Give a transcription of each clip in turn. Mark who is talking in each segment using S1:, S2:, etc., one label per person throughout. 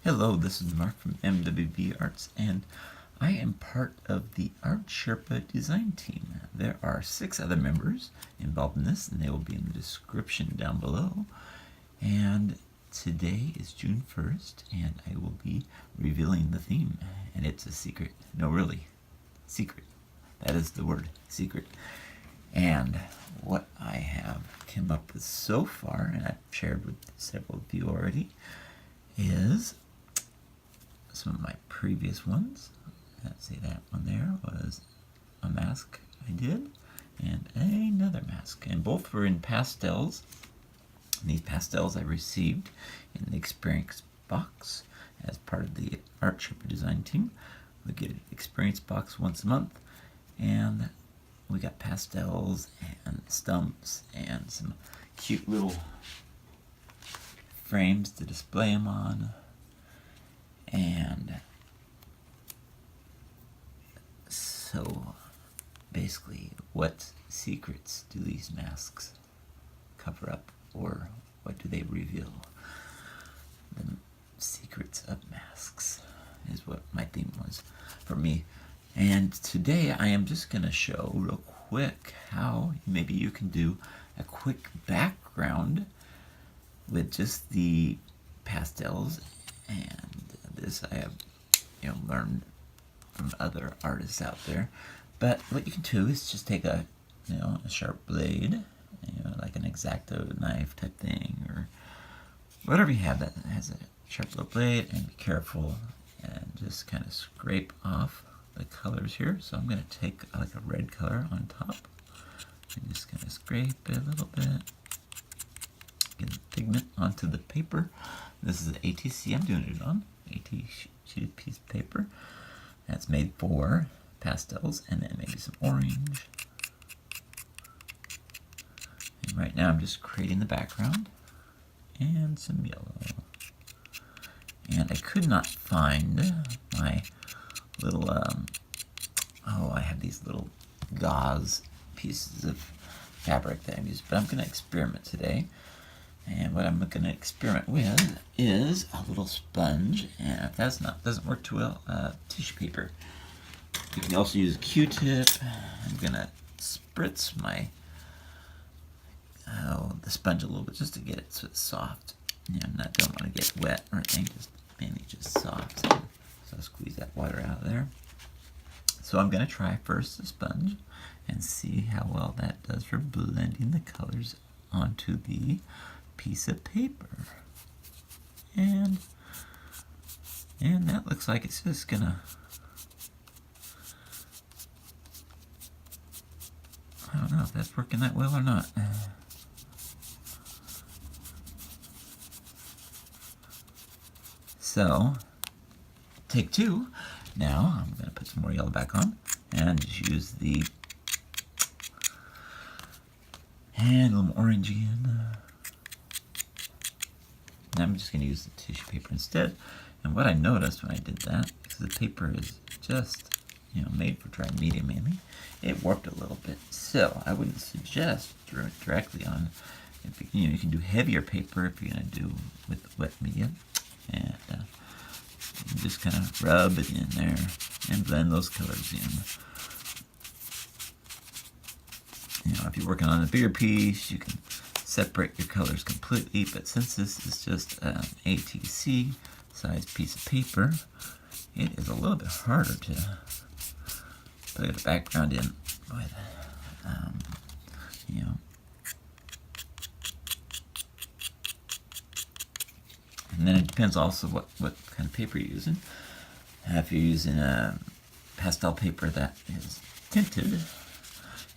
S1: Hello, this is Mark from MWB Arts, and I am part of the Art Sherpa design team. There are 6 other members involved in this, and they will be in the description down below. And today is June 1st, and I will be revealing the theme, and it's a secret. No, really, secret. That is the word, secret. And what I have come up with so far, and I've shared with several of you already, is some of my previous ones. Let's see, that one there was a mask I did, and another mask, and both were in pastels. And these pastels I received in the experience box as part of the Art Sherpa design team. We get an experience box once a month, and we got pastels and stumps and some cute little frames to display them on. And so basically, what secrets do these masks cover up, or what do they reveal? The secrets of masks is what my theme was for me. And today I am just going to show real quick how maybe you can do a quick background with just the pastels. And this I have learned from other artists out there. But what you can do is just take a sharp blade, like an X-Acto knife type thing, or whatever you have that has a sharp little blade, and be careful and just kind of scrape off the colors here. So I'm going to take like a red color on top and just kind of scrape it a little bit, get the pigment onto the paper. This is an ATC I'm doing it on, ATC sheet piece of paper. That's made for pastels, and then maybe some orange. And right now I'm just creating the background and some yellow. And I could not find my little, I have these little gauze pieces of fabric that I'm using, but I'm going to experiment today. And what I'm going to experiment with is a little sponge, and if that's doesn't work too well, tissue paper. You can also use a Q-tip. I'm going to spritz the sponge a little bit just to get it so it's soft. I don't want to get wet or anything, just mainly just soft. So I'll squeeze that water out of there. So I'm going to try first the sponge and see how well that does for blending the colors onto the piece of paper. And that looks like it's just gonna, I don't know if that's working that well or not. So take 2. Now I'm going to put some more yellow back on and just use the, and a little more orange again. And I'm just going to use the tissue paper instead. And what I noticed when I did that, because the paper is just made for dry media mainly, it warped a little bit. So I wouldn't suggest directly on. You can do heavier paper if you're going to do with wet media, and you just kind of rub it in there and blend those colors in. If you're working on a bigger piece, you can separate your colors completely, but since this is just an ATC size piece of paper, it is a little bit harder to put a background in with, And then it depends also what kind of paper you're using. If you're using a pastel paper that is tinted,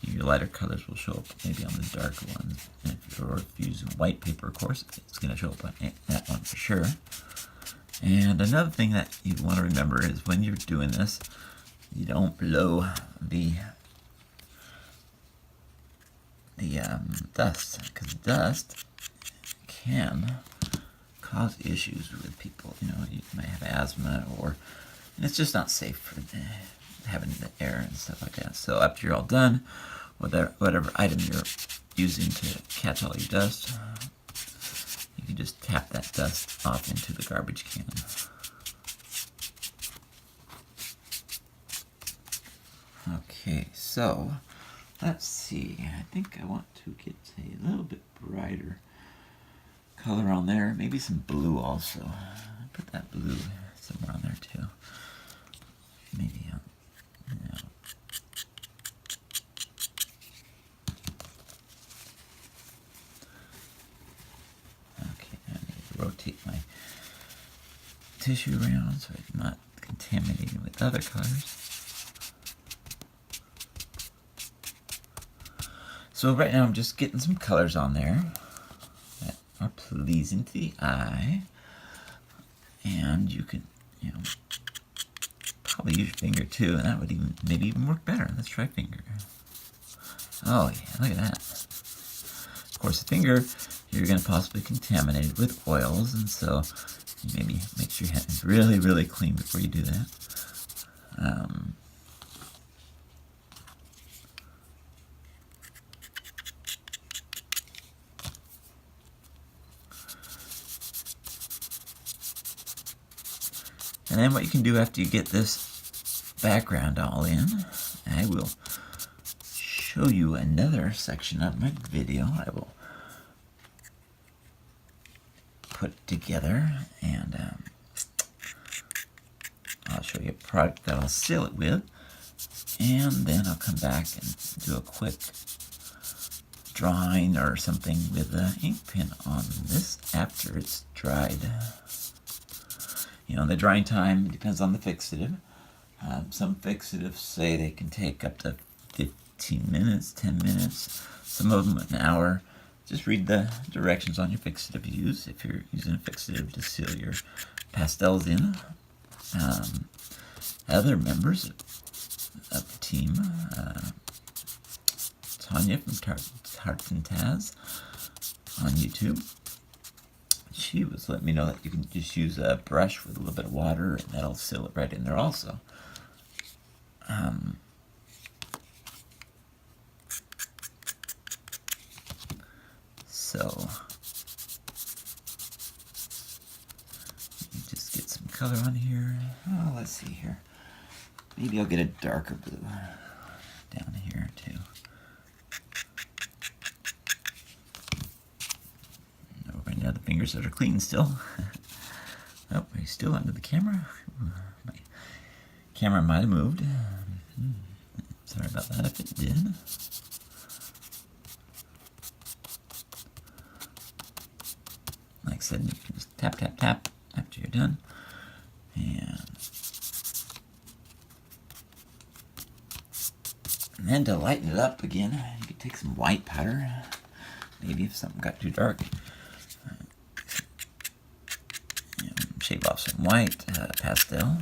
S1: your lighter colors will show up maybe on the darker ones. And if you're using white paper, of course, it's going to show up on that one for sure. And another thing that you want to remember is when you're doing this, you don't blow the dust, because dust can cause issues with people. You might have asthma, and it's just not safe for having the air and stuff like that. So after you're all done, whatever item you're using to catch all your dust, you can just tap that dust off into the garbage can. Okay, so let's see. I think I want to get a little bit brighter color on there. Maybe some blue also. Put that blue somewhere on there too. Maybe, yeah. Okay, I need to rotate my tissue around so I'm not contaminating with other colors. So right now I'm just getting some colors on there that are pleasing to the eye. And you can, probably use your finger too, and that would maybe even work better. Let's try finger. Oh yeah, look at that. Of course, the finger, you're going to possibly contaminate it with oils, and so maybe make sure your hand is really, really clean before you do that. And then what you can do after you get this background all in, I will show you another section of my video. I will put together, and I'll show you a product that I'll seal it with, and then I'll come back and do a quick drawing or something with the ink pen on this after it's dried. The drying time depends on the fixative. Some fixatives say they can take up to 15 minutes, 10 minutes, some of them an hour. Just read the directions on your fixative you use if you're using a fixative to seal your pastels in. Other members of the team, Tanya from Tarts and Taz on YouTube, she was letting me know that you can just use a brush with a little bit of water and that'll seal it right in there also. So just get some color on here. Oh, let's see here. Maybe I'll get a darker blue down here too. Now the fingers that are clean still. Oh, are you still under the camera? My camera might have moved. Sorry about that if it did. Like I said, you can just tap, tap, tap after you're done. And then to lighten it up again, you can take some white powder. Maybe if something got too dark. Shave off some white pastel.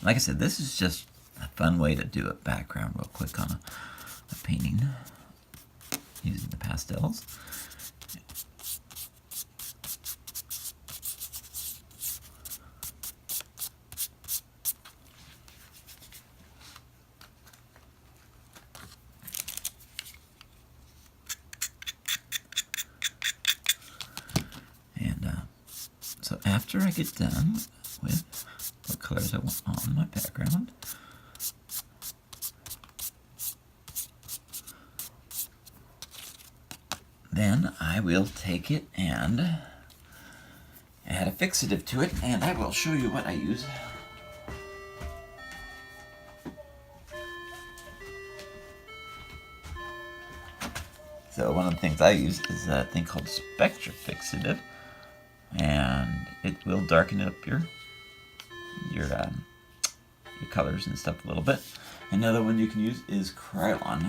S1: Like I said, this is just a fun way to do a background real quick on a painting using the pastels. So after I get done with what colors I want on my background, then I will take it and add a fixative to it, and I will show you what I use. So one of the things I use is a thing called Spectra Fixative, and it will darken up your colors and stuff a little bit. Another one you can use is Krylon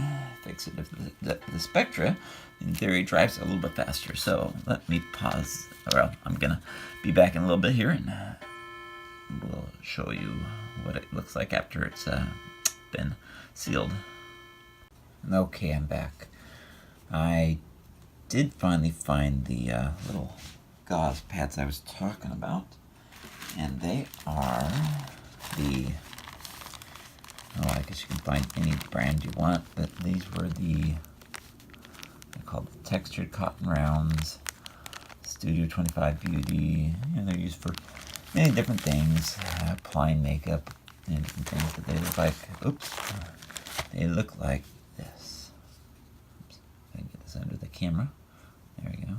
S1: Fixative. The Spectra, in theory, dries a little bit faster. So let me pause. Well, I'm gonna be back in a little bit here, and we'll show you what it looks like after it's been sealed. Okay, I'm back. I did finally find the little gauze pads I was talking about, and they are the, I guess you can find any brand you want, but these were they're called Textured Cotton Rounds, Studio 25 Beauty. They're used for many different things, applying makeup, and different things, but they look like, oops, they look like this. Oops, I can get this under the camera. There we go.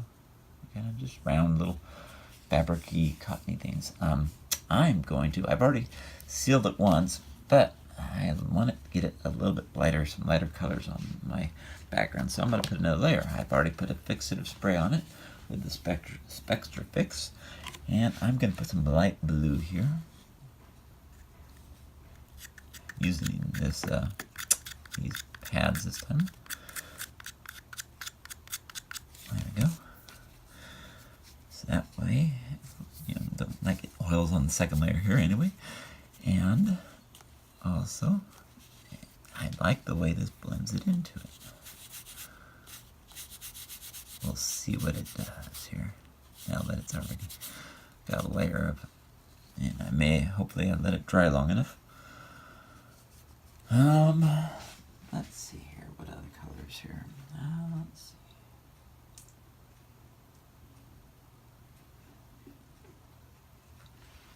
S1: Kind of just round little fabric-y, cottony things. I'm going to, I've already sealed it once, but I want to get it a little bit lighter, some lighter colors on my background, so I'm going to put another layer. I've already put a fixative spray on it with the Spectra Fix, and I'm going to put some light blue here, using this these pads this time. There we go. So that way, you know, don't like it oils on the second layer here anyway. And also, I like the way this blends it into it. We'll see what it does here. Now that it's already got a layer of, and I may, hopefully I let it dry long enough. Let's see here, what other colors here? Let's see.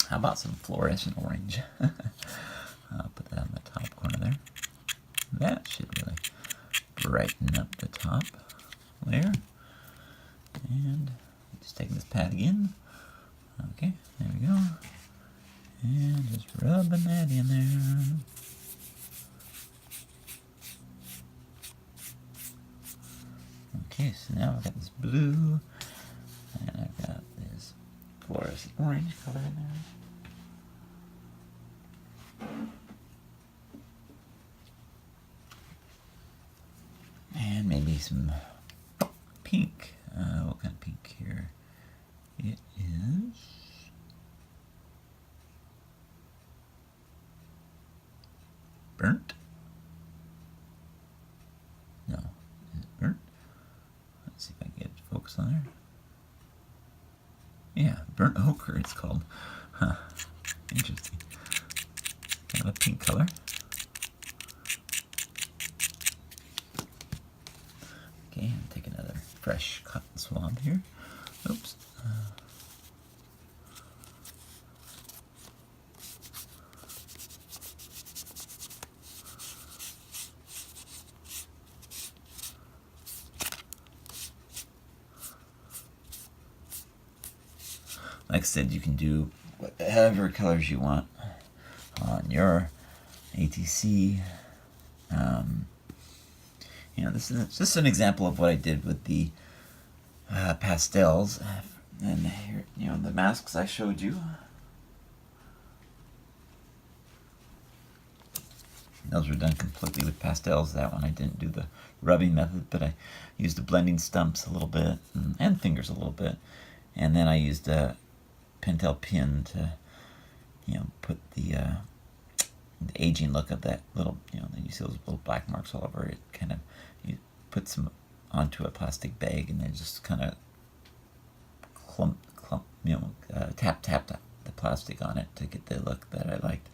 S1: How about some fluorescent orange? I'll put that on the top corner there. That should really brighten up the top layer. And just taking this pad again. Okay, there we go. And just rubbing that in there. Okay, so now I've got this blue, and I've got this fluorescent orange color in there. And maybe some pink. What kind of pink here? It is burnt. No, is it burnt? Let's see if I can get it to focus on there. Yeah, burnt ochre it's called. Huh, interesting. Kind of a pink color. Okay, and take another fresh cotton swab here. Oops. Like I said, you can do whatever colors you want on your ATC. You know, this is just an example of what I did with the pastels. And here, you know, the masks I showed you. Those were done completely with pastels. That one I didn't do the rubbing method, but I used the blending stumps a little bit and fingers a little bit. And then I used a Pentel pin to, you know, put the aging look of that little, you know, you see those little black marks all over it. Kind of, you put some onto a plastic bag and then just kind of tap the plastic on it to get the look that I liked.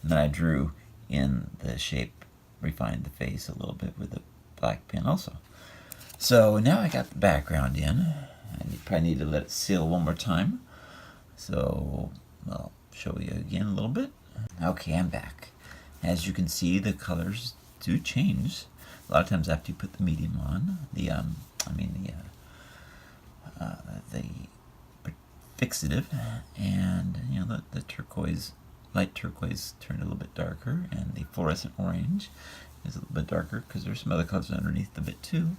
S1: And then I drew in the shape, refined the face a little bit with a black pen also. So now I got the background in. I probably need to let it seal one more time. So I'll show you again a little bit. Okay, I'm back. As you can see, the colors do change. A lot of times after you put the medium on, the fixative, and you know the turquoise, light turquoise turned a little bit darker, and the fluorescent orange is a little bit darker because there's some other colors underneath a bit too.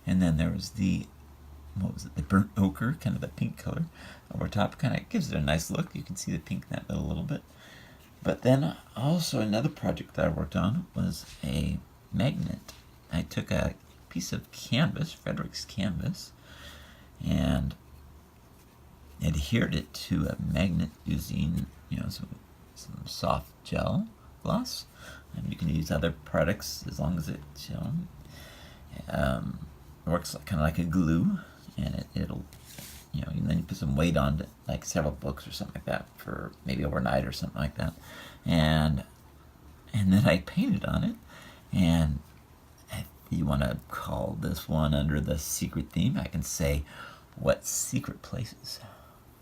S1: And then there was the, what was it, the burnt ochre, kind of the pink color over top, kind of gives it a nice look. You can see the pink in that middle a little bit. But then also another project that I worked on was a magnet. I took a piece of canvas, Frederick's canvas, and adhered it to a magnet using, you know, some soft gel gloss. And you can use other products as long as it, you know, works kind of like a glue, and it'll, you know, and then you put some weight on it, like several books or something like that, for maybe overnight or something like that. And then I painted on it, and if you want to call this one under the secret theme, I can say, what secret places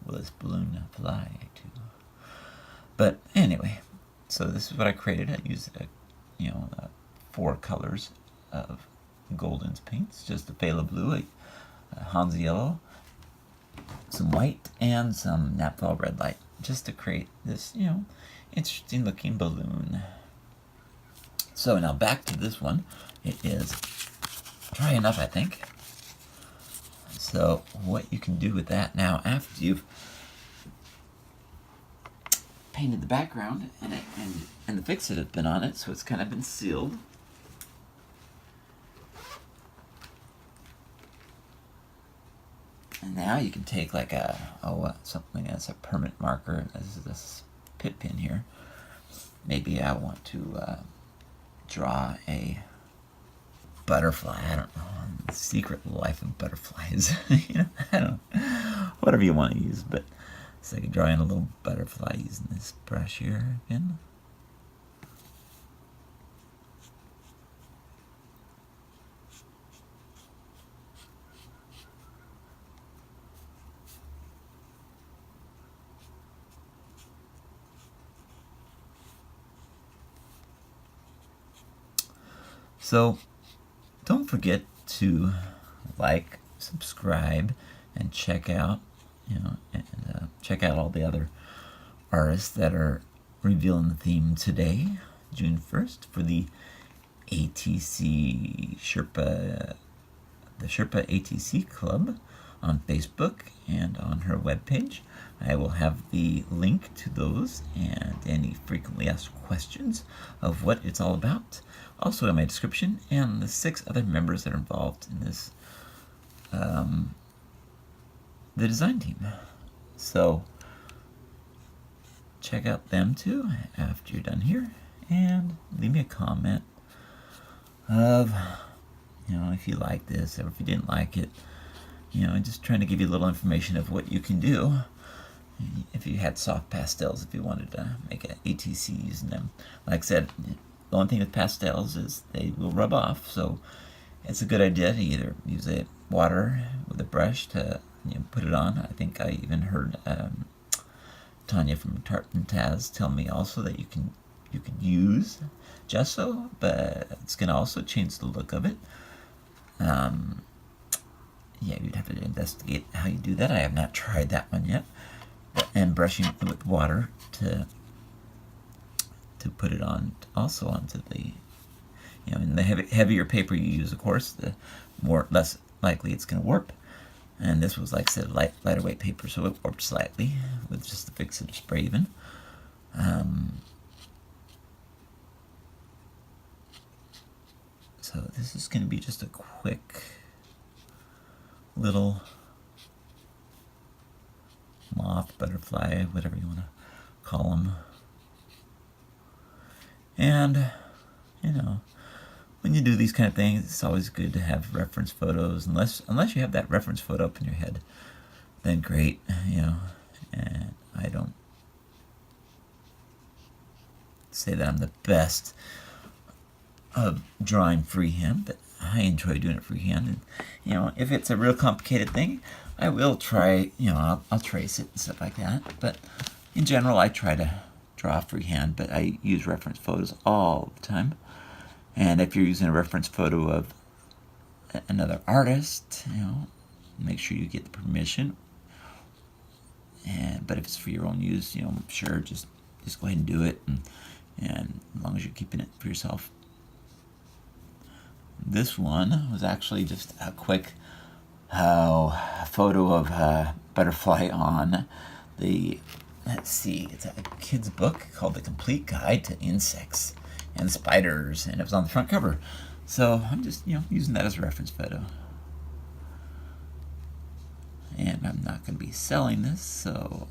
S1: will this balloon fly to? But anyway, So this is what I created. I used, 4 colors of Golden's paints, just a phthalo blue, a Hansa yellow, some white, and some naphthol red light, just to create this, interesting looking balloon. So now back to this one. It is dry enough, I think. So what you can do with that now, after you've painted the background and the fix-it has been on it, so it's kind of been sealed. And now you can take like something that's a permanent marker. This is this pit pin here. Maybe I want to draw a butterfly. I don't know. The secret life of butterflies. I don't know. Whatever you want to use, but so I can draw in a little butterfly using this brush here again. So don't forget to like, subscribe, and check out, check out all the other artists that are revealing the theme today, June 1st, for the ATC Sherpa, the Sherpa ATC Club on Facebook and on her webpage. I will have the link to those and any frequently asked questions of what it's all about also in my description, and the 6 other members that are involved in this, the design team. So check out them too after you're done here, and leave me a comment of, if you like this or if you didn't like it. Just trying to give you a little information of what you can do if you had soft pastels, if you wanted to make an ATC using them. Like I said, the only thing with pastels is they will rub off, so it's a good idea to either use a water with a brush to put it on. I think I even heard Tanya from Tart and Taz tell me also that you can use gesso, but it's going to also change the look of it. Yeah, you'd have to investigate how you do that. I have not tried that one yet. And brushing with water to put it on, also onto the, and the heavier paper you use, of course, the less likely it's going to warp. And this was, like I said, lighter weight paper, so it warped slightly with just the fix-it spray even. So this is going to be just a quick little moth, butterfly, whatever you want to call them. And, when you do these kind of things, it's always good to have reference photos. Unless you have that reference photo up in your head, then great, And I don't say that I'm the best of drawing freehand, but I enjoy doing it freehand. And, if it's a real complicated thing, I will try, I'll trace it and stuff like that. But in general, I try to draw freehand, but I use reference photos all the time. And if you're using a reference photo of another artist, make sure you get the permission. But if it's for your own use, sure, just go ahead and do it. And as long as you're keeping it for yourself. This one was actually just a quick photo of a butterfly on the, let's see, it's a kid's book called The Complete Guide to Insects and Spiders, and it was on the front cover. So I'm just, using that as a reference photo. And I'm not going to be selling this, so,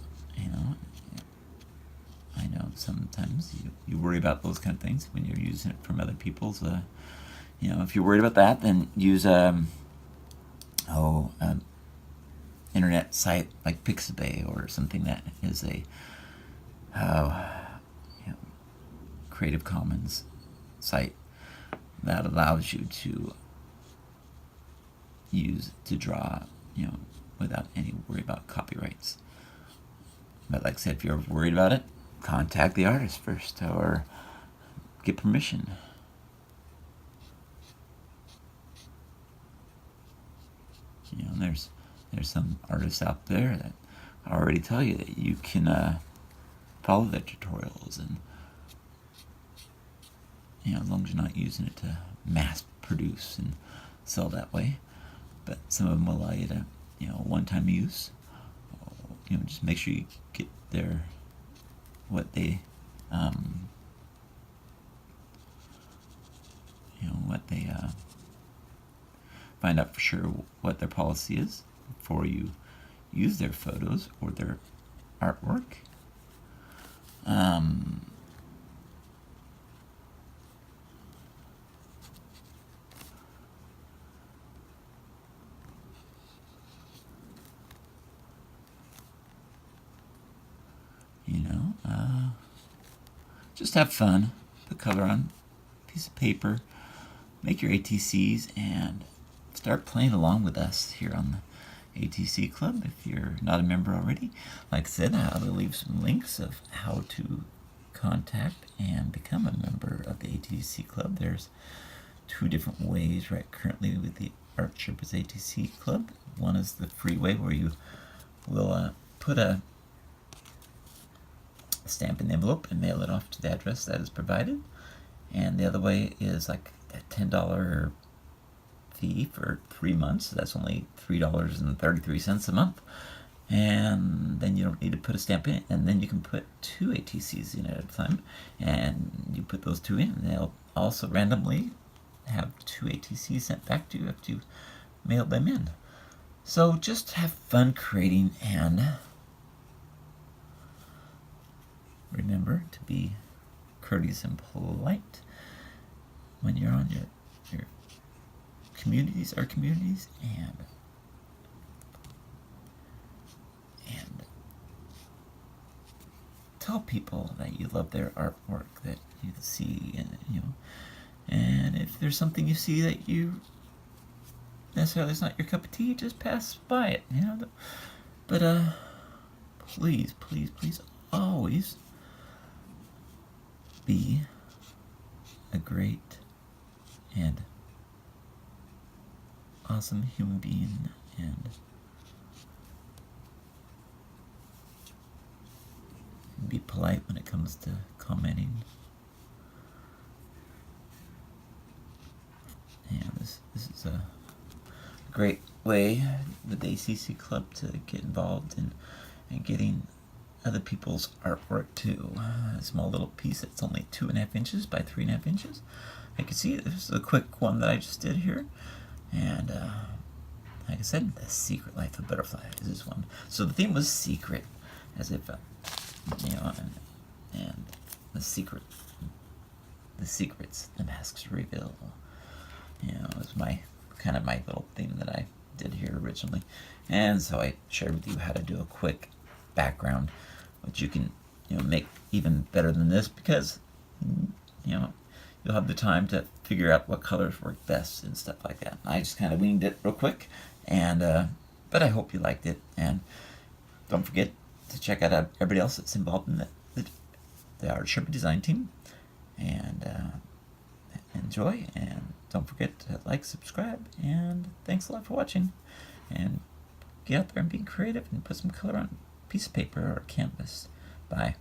S1: I know sometimes you worry about those kind of things when you're using it from other people's, if you're worried about that, then use internet site like Pixabay or something that is a Creative Commons site that allows you to draw, without any worry about copyrights. But like I said, if you're worried about it, contact the artist first or get permission. You know, there's some artists out there that already tell you that you can follow their tutorials, and you know, as long as you're not using it to mass produce and sell that way. But some of them will allow you to, you know, one-time use. You know, just make sure you get their what they find out for sure what their policy is before you use their photos or their artwork. You know, just have fun. Put color on a piece of paper, make your ATCs, and start playing along with us here on the ATC Club if you're not a member already. Like I said, I'll leave some links of how to contact and become a member of the ATC Club. There's 2 different ways right currently with the Art Sherpas ATC Club. One is the free way where you will put a stamp in the envelope and mail it off to the address that is provided. And the other way is like a $10 fee for 3 months. So that's only $3.33 a month. And then you don't need to put a stamp in it. And then you can put 2 ATCs in at a time. And you put those 2 in. And they'll also randomly have 2 ATCs sent back to you after you mail them in. So just have fun creating, and remember to be courteous and polite when you're on your communities, our communities, and tell people that you love their artwork that you see, and you know, and if there's something you see that you necessarily is not your cup of tea, just pass by it, you know. But please, please, please, always be a great and awesome human being, and be polite when it comes to commenting. And this is a great way with the ACC Club to get involved in getting other people's artwork too. A small little piece that's only 2.5 inches by 3.5 inches. I can see this is a quick one that I just did here, and like I said, The Secret Life of Butterfly is this one. So the theme was secret, as if you know, and the secrets the masks reveal. You know, it was my little theme that I did here originally, and so I shared with you how to do a quick background, which you can, you know, make even better than this, because you know, you'll have the time to figure out what colors work best and stuff like that. I just kind of winged it real quick, and but I hope you liked it, and don't forget to check out everybody else that's involved in the Art Sherpa design team, and enjoy, and don't forget to like, subscribe, and thanks a lot for watching, and get out there and be creative and put some color on a piece of paper or canvas. Bye.